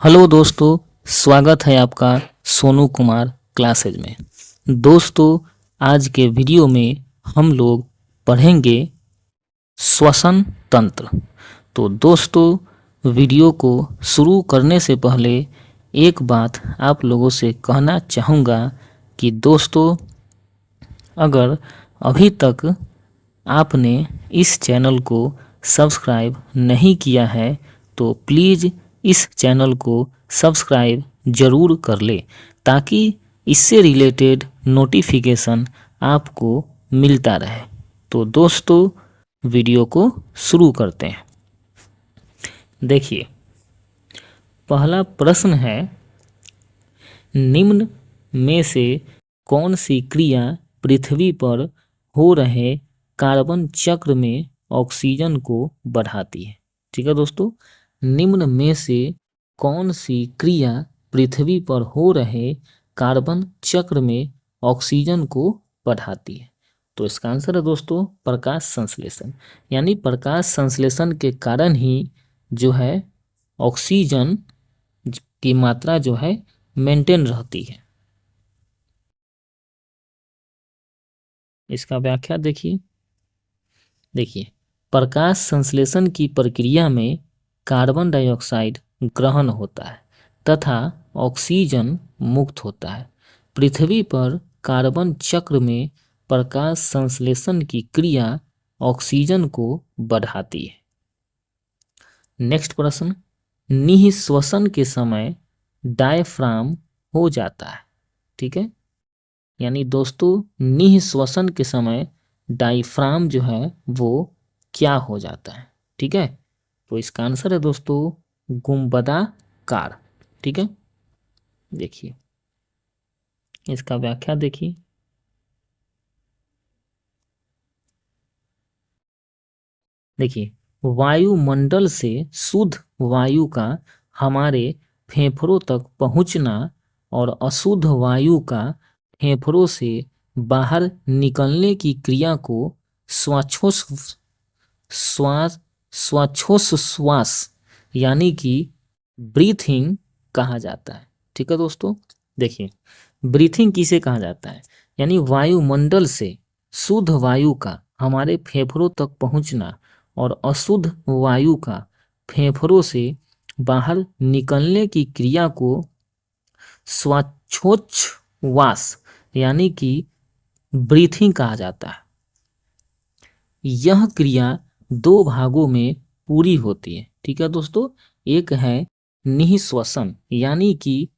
Hello दोस्तों, स्वागत है आपका सोनू कुमार क्लासेज में। दोस्तों, आज के वीडियो में हम लोग पढ़ेंगे श्वसन तंत्र। तो दोस्तों, वीडियो को शुरू करने से पहले एक बात आप लोगों से कहना चाहूँगा कि दोस्तों, अगर अभी तक आपने इस चैनल को सब्सक्राइब नहीं किया है तो प्लीज़ इस चैनल को सब्सक्राइब ज़रूर कर ले, ताकि इससे रिलेटेड नोटिफिकेशन आपको मिलता रहे। तो दोस्तों, वीडियो को शुरू करते हैं। देखिए, पहला प्रश्न है, निम्न में से कौन सी क्रिया पृथ्वी पर हो रहे कार्बन चक्र में ऑक्सीजन को बढ़ाती है? ठीक है दोस्तों, निम्न में से कौन सी क्रिया पृथ्वी पर हो रहे कार्बन चक्र में ऑक्सीजन को बढ़ाती है? तो इसका आंसर है दोस्तों प्रकाश संश्लेषण। यानी प्रकाश संश्लेषण के कारण ही जो है ऑक्सीजन की मात्रा जो है मेंटेन रहती है। इसका व्याख्या देखिए। प्रकाश संश्लेषण की प्रक्रिया में कार्बन डाइऑक्साइड ग्रहण होता है तथा ऑक्सीजन मुक्त होता है। पृथ्वी पर कार्बन चक्र में प्रकाश संश्लेषण की क्रिया ऑक्सीजन को बढ़ाती है। नेक्स्ट प्रश्न, निःश्वसन के समय डायफ्राम हो जाता है। ठीक है, यानी दोस्तों निःश्वसन के समय डायफ्राम जो है वो क्या हो जाता है? ठीक है, तो इसका आंसर है दोस्तों गुंबदाकार। ठीक है, देखिए इसका व्याख्या देखिए। वायुमंडल से शुद्ध वायु का हमारे फेफड़ों तक पहुंचना और अशुद्ध वायु का फेफड़ों से बाहर निकलने की क्रिया को श्वासोच्छ्वास यानी कि ब्रीथिंग कहा जाता है। ठीक है दोस्तों, देखिए ब्रीथिंग किसे कहा जाता है? यानी वायुमंडल से शुद्ध वायु का हमारे फेफड़ों तक पहुंचना और अशुद्ध वायु का फेफड़ों से बाहर निकलने की क्रिया को श्वासोच्छ्वास यानी कि ब्रीथिंग कहा जाता है। यह क्रिया दो भागों में पूरी होती है। ठीक है दोस्तों, एक है निःश्वसन यानी कि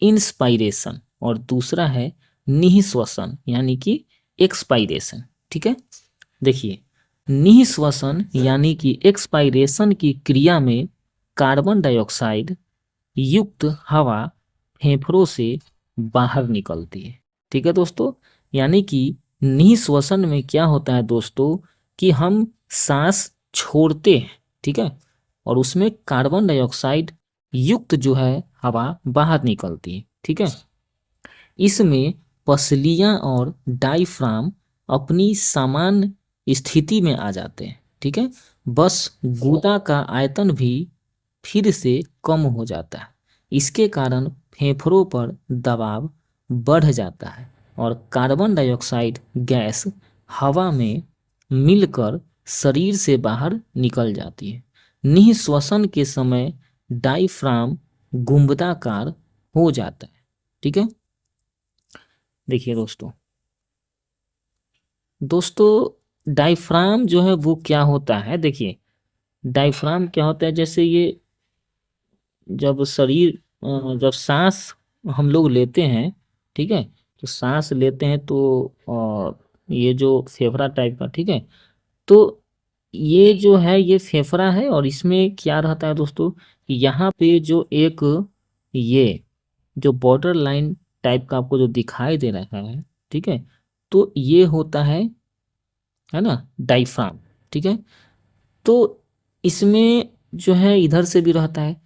इंस्पायरेशन और दूसरा है निःश्वसन यानी कि एक्सपायरेशन। ठीक है, देखिए निःश्वसन यानी कि एक्सपायरेशन की क्रिया में कार्बन डाइऑक्साइड युक्त हवा फेफड़ों से बाहर निकलती है। ठीक है दोस्तों, यानी कि निःश्वसन में क्या होता है दोस्तों कि हम सांस छोड़ते हैं। ठीक है, और उसमें कार्बन डाइऑक्साइड युक्त जो है हवा बाहर निकलती है। ठीक है, इसमें पसलियां और डायफ्राम अपनी सामान्य स्थिति में आ जाते हैं। ठीक है, बस गुदा का आयतन भी फिर से कम हो जाता है। इसके कारण फेफड़ों पर दबाव बढ़ जाता है और कार्बन डाइऑक्साइड गैस हवा में मिलकर शरीर से बाहर निकल जाती है। निःश्वसन के समय डायफ्राम गुंबदाकार हो जाता है। ठीक है, देखिए दोस्तों डायफ्राम जो है वो क्या होता है? देखिए डायफ्राम क्या होता है, जैसे ये जब जब सांस हम लोग लेते हैं, ठीक है, तो सांस लेते हैं तो ये जो फेफड़ा टाइप का, ठीक है, तो ये जो है ये फेफड़ा है और इसमें क्या रहता है दोस्तों, यहाँ पे जो एक ये जो बॉर्डर लाइन टाइप का आपको जो दिखाई दे रहा है, ठीक है, तो ये होता है ना डायफ्राम। ठीक है, तो इसमें जो है इधर से भी रहता है।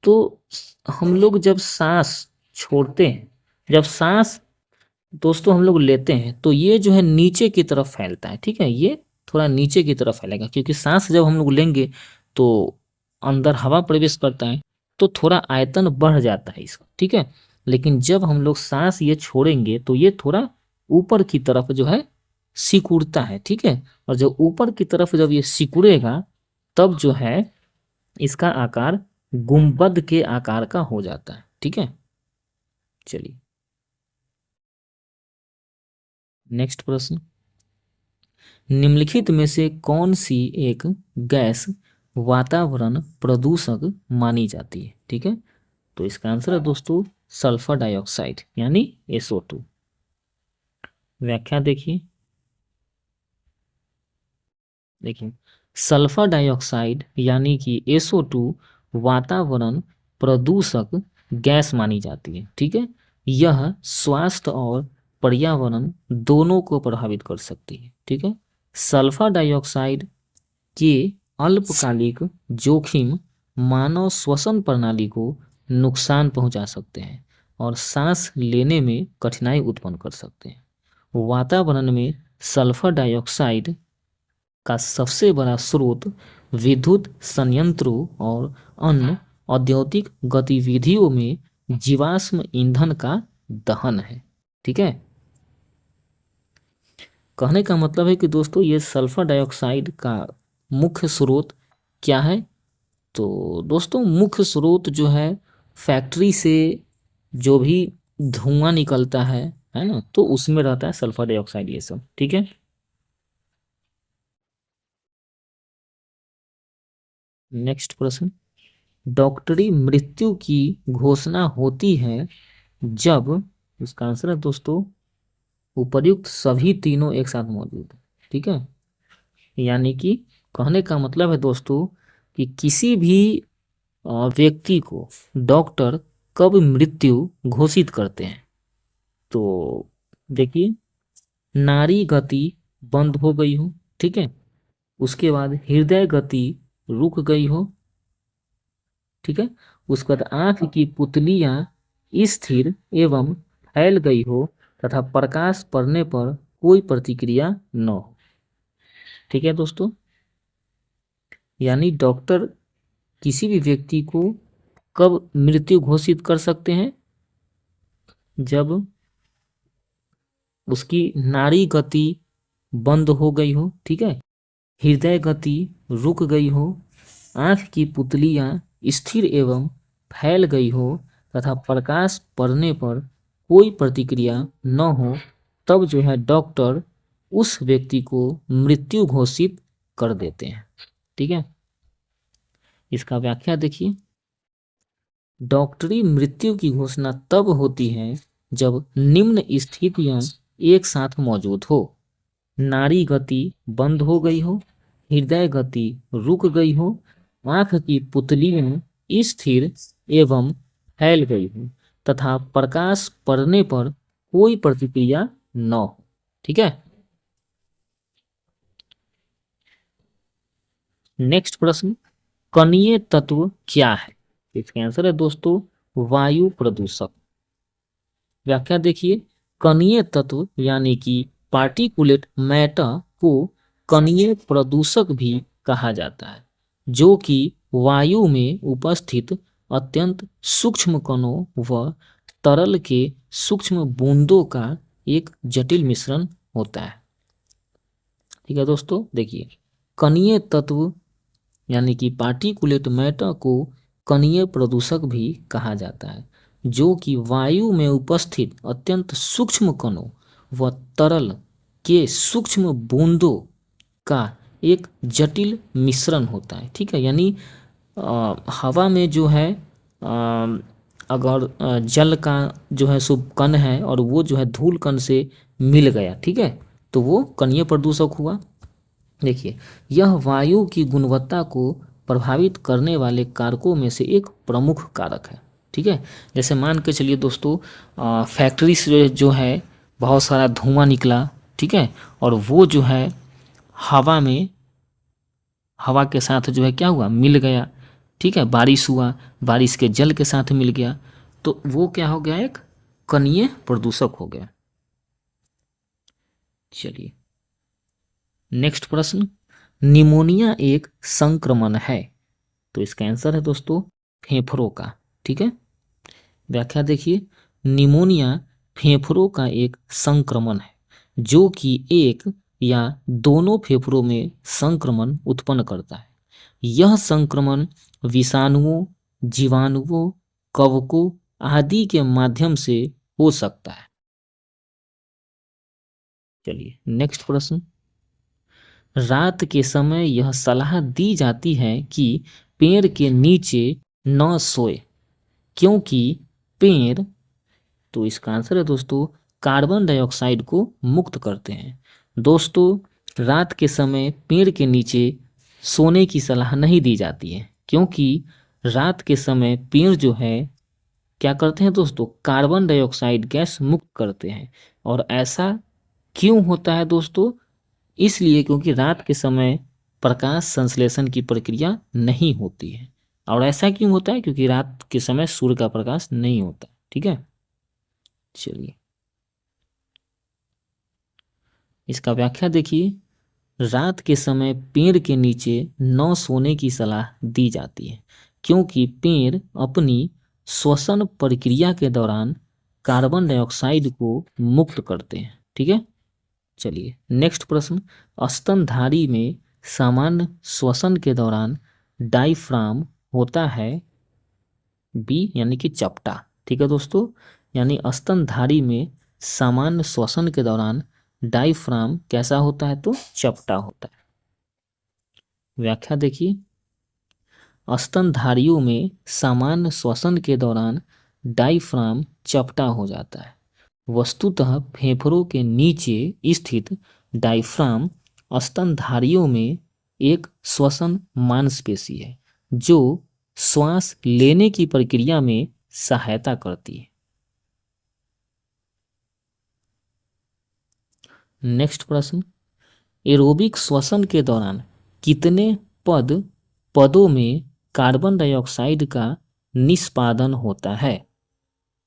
तो हम लोग जब सांस छोड़ते हैं, जब सांस दोस्तों हम लोग लेते हैं तो ये जो है नीचे की तरफ फैलता है। ठीक है, ये थोड़ा नीचे की तरफ फैलेगा क्योंकि सांस जब हम लोग लेंगे तो अंदर हवा प्रवेश करता है तो थोड़ा आयतन बढ़ जाता है इसका, ठीक है। लेकिन जब हम लोग सांस ये छोड़ेंगे तो ये थोड़ा ऊपर की तरफ जो है सिकुड़ता है, ठीक है। और जब ऊपर की तरफ जब ये सिकुड़ेगा तब जो है इसका आकार गुंबद के आकार का हो जाता है, ठीक है। चलिए नेक्स्ट प्रश्न, निम्नलिखित में से कौन सी एक गैस वातावरण प्रदूषक मानी जाती है, ठीक है। तो इसका आंसर है दोस्तों सल्फर डाइऑक्साइड यानी SO2। व्याख्या देखिए, देखिए सल्फर डाइऑक्साइड यानी कि SO2 वातावरण प्रदूषक गैस मानी जाती है, ठीक है। यह स्वास्थ्य और पर्यावरण दोनों को प्रभावित कर सकती है, ठीक है। सल्फर डाइऑक्साइड के अल्पकालिक जोखिम मानव श्वसन प्रणाली को नुकसान पहुंचा सकते हैं और सांस लेने में कठिनाई उत्पन्न कर सकते हैं। वातावरण में सल्फर डाइऑक्साइड का सबसे बड़ा स्रोत विद्युत संयंत्रों और अन्य औद्योगिक गतिविधियों में जीवाश्म ईंधन का दहन है, ठीक है। कहने का मतलब है कि दोस्तों ये सल्फर डाइऑक्साइड का मुख्य स्रोत क्या है। तो दोस्तों मुख्य स्रोत जो है फैक्ट्री से जो भी धुआं निकलता है ना, तो उसमें रहता है सल्फर डाइऑक्साइड ये सब, ठीक है। नेक्स्ट प्रश्न, डॉक्टरी मृत्यु की घोषणा होती है जब, इसका आंसर है दोस्तों उपर्युक्त सभी तीनों एक साथ मौजूद है, ठीक है। यानी कि कहने का मतलब है दोस्तों कि किसी भी व्यक्ति को डॉक्टर कब मृत्यु घोषित करते हैं। तो देखिए नाड़ी गति बंद हो गई हो, ठीक है। उसके बाद हृदय गति रुक गई हो, ठीक है। उसके बाद आंख की पुतलियां स्थिर एवं फैल गई हो तथा प्रकाश पड़ने पर कोई प्रतिक्रिया न हो, ठीक है दोस्तों। यानी डॉक्टर किसी भी व्यक्ति को कब मृत्यु घोषित कर सकते हैं, जब उसकी नाड़ी गति बंद हो गई हो, ठीक है, हृदय गति रुक गई हो, आंख की पुतलियां स्थिर एवं फैल गई हो तथा प्रकाश पड़ने पर कोई प्रतिक्रिया न हो, तब जो है डॉक्टर उस व्यक्ति को मृत्यु घोषित कर देते हैं, ठीक है। इसका व्याख्या देखिए, डॉक्टरी मृत्यु की घोषणा तब होती है जब निम्न स्थितियां एक साथ मौजूद हो, नाड़ी गति बंद हो गई हो, हृदय गति रुक गई हो, आंख की पुतलियां स्थिर एवं फैल गई हो तथा प्रकाश पड़ने पर कोई प्रतिक्रिया न हो, ठीक है। नेक्स्ट प्रश्न, कणीय तत्व क्या है। इसका आंसर है दोस्तों वायु प्रदूषक। व्याख्या देखिए, कणीय तत्व यानी कि पार्टिकुलेट मैटर को कणीय प्रदूषक भी कहा जाता है, जो कि वायु में उपस्थित अत्यंत सूक्ष्म कणों व तरल के सूक्ष्म बूंदों का एक जटिल मिश्रण होता है, ठीक है दोस्तों। देखिए कणीय तत्व यानी कि पार्टिकुलेट मैटर को कणीय प्रदूषक भी कहा जाता है, जो कि वायु में उपस्थित अत्यंत सूक्ष्म कणों व तरल के सूक्ष्म बूंदों का एक जटिल मिश्रण होता है, ठीक है। यानी हवा में जो है अगर जल का जो है सो कण है और वो जो है धूल कण से मिल गया, ठीक है, तो वो कणीय प्रदूषक हुआ। देखिए यह वायु की गुणवत्ता को प्रभावित करने वाले कारकों में से एक प्रमुख कारक है, ठीक है। जैसे मान के चलिए दोस्तों फैक्ट्री से जो है बहुत सारा धुआं निकला, ठीक है, और वो जो है हवा में, हवा के साथ जो है क्या हुआ, मिल गया, ठीक है, बारिश हुआ, बारिश के जल के साथ मिल गया, तो वो क्या हो गया, एक कणीय प्रदूषक हो गया। चलिए नेक्स्ट प्रश्न, निमोनिया एक संक्रमण है। तो इसका आंसर है दोस्तों फेफड़ों का। ठीक है, व्याख्या देखिए, निमोनिया फेफड़ों का एक संक्रमण है जो कि एक या दोनों फेफड़ों में संक्रमण उत्पन्न करता है। यह संक्रमण विषाणुओं, जीवाणुओं, कवकों आदि के माध्यम से हो सकता है। चलिए नेक्स्ट प्रश्न। रात के समय यह सलाह दी जाती है कि पेड़ के नीचे न सोए क्योंकि पेड़, तो इसका आंसर है दोस्तों कार्बन डाइऑक्साइड को मुक्त करते हैं। दोस्तों रात के समय पेड़ के नीचे सोने की सलाह नहीं दी जाती है क्योंकि रात के समय पेड़ जो है क्या करते हैं दोस्तों, कार्बन डाइऑक्साइड गैस मुक्त करते हैं। और ऐसा क्यों होता है दोस्तों, इसलिए क्योंकि रात के समय प्रकाश संश्लेषण की प्रक्रिया नहीं होती है। और ऐसा क्यों होता है, क्योंकि रात के समय सूर्य का प्रकाश नहीं होता। ठीक है, चलिए इसका व्याख्या देखिए, रात के समय पेड़ के नीचे न सोने की सलाह दी जाती है क्योंकि पेड़ अपनी श्वसन प्रक्रिया के दौरान कार्बन डाइऑक्साइड को मुक्त करते हैं। ठीक है, चलिए नेक्स्ट प्रश्न। स्तनधारी में सामान्य श्वसन के दौरान डायफ्राम होता है बी यानी कि चपटा। ठीक है दोस्तों, यानी स्तनधारी में सामान्य श्वसन के दौरान डायफ्राम कैसा होता है, तो चपटा होता है। व्याख्या देखिए, स्तनधारियों में सामान्य श्वसन के दौरान डायफ्राम चपटा हो जाता है। वस्तुतः फेफड़ों के नीचे स्थित डायफ्राम स्तनधारियों में एक श्वसन मांसपेशी है जो श्वास लेने की प्रक्रिया में सहायता करती है। नेक्स्ट प्रश्न, एरोबिक श्वसन के दौरान कितने पदों में कार्बन डाइऑक्साइड का निष्पादन होता है।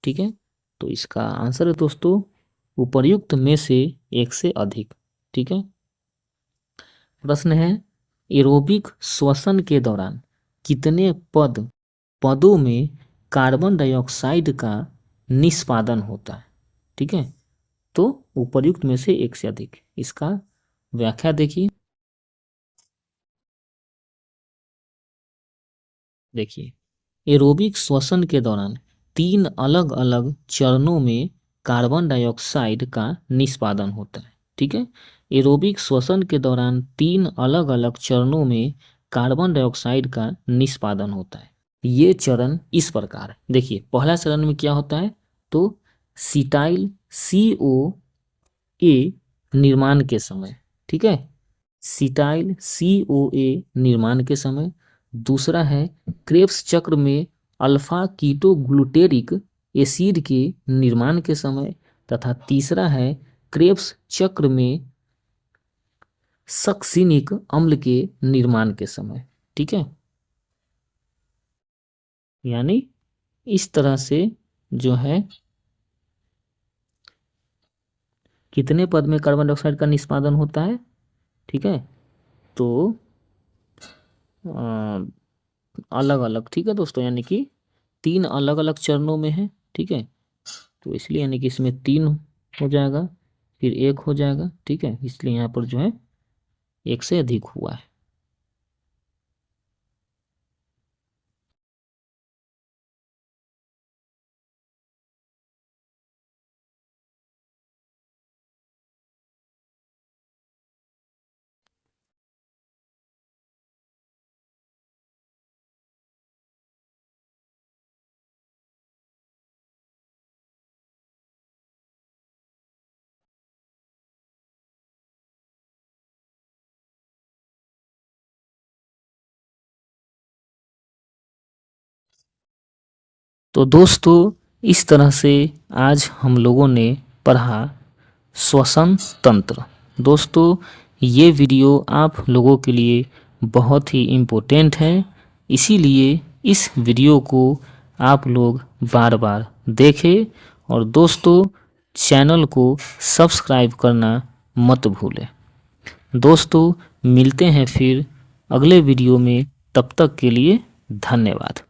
ठीक है, तो इसका आंसर है दोस्तों उपर्युक्त में से एक से अधिक। ठीक है, प्रश्न है एरोबिक श्वसन के दौरान कितने पदों में कार्बन डाइऑक्साइड का निष्पादन होता है। ठीक है, तो उपर्युक्त में से एक से अधिक। इसका व्याख्या देखिए, एरोबिक श्वसन के दौरान 3 अलग अलग चरणों में कार्बन डाइऑक्साइड का निष्पादन होता है। ठीक है, एरोबिक श्वसन के दौरान 3 अलग अलग चरणों में कार्बन डाइऑक्साइड का निष्पादन होता है। ये चरण इस प्रकार, देखिए पहला चरण में क्या होता है, तो सीटाइल CoA निर्माण के समय। ठीक है, सीटाइल CoA निर्माण के समय। दूसरा है क्रेब्स चक्र में अल्फा कीटोग्लूटेरिक एसिड के निर्माण के समय। तथा तीसरा है क्रेब्स चक्र में सक्सिनिक अम्ल के निर्माण के समय। ठीक है, यानी इस तरह से जो है कितने पद में कार्बन डाइऑक्साइड का निष्पादन होता है। ठीक है, तो अलग अलग, ठीक है दोस्तों, यानी कि 3 अलग अलग चरणों में है। ठीक है, तो इसलिए यानी कि इसमें 3 हो जाएगा, फिर 1 हो जाएगा। ठीक है, इसलिए यहाँ पर जो है 1 से अधिक हुआ है। तो दोस्तों इस तरह से आज हम लोगों ने पढ़ा श्वसन तंत्र। दोस्तों ये वीडियो आप लोगों के लिए बहुत ही इम्पोर्टेंट है, इसीलिए इस वीडियो को आप लोग बार बार देखें और दोस्तों चैनल को सब्सक्राइब करना मत भूलें। दोस्तों मिलते हैं फिर अगले वीडियो में, तब तक के लिए धन्यवाद।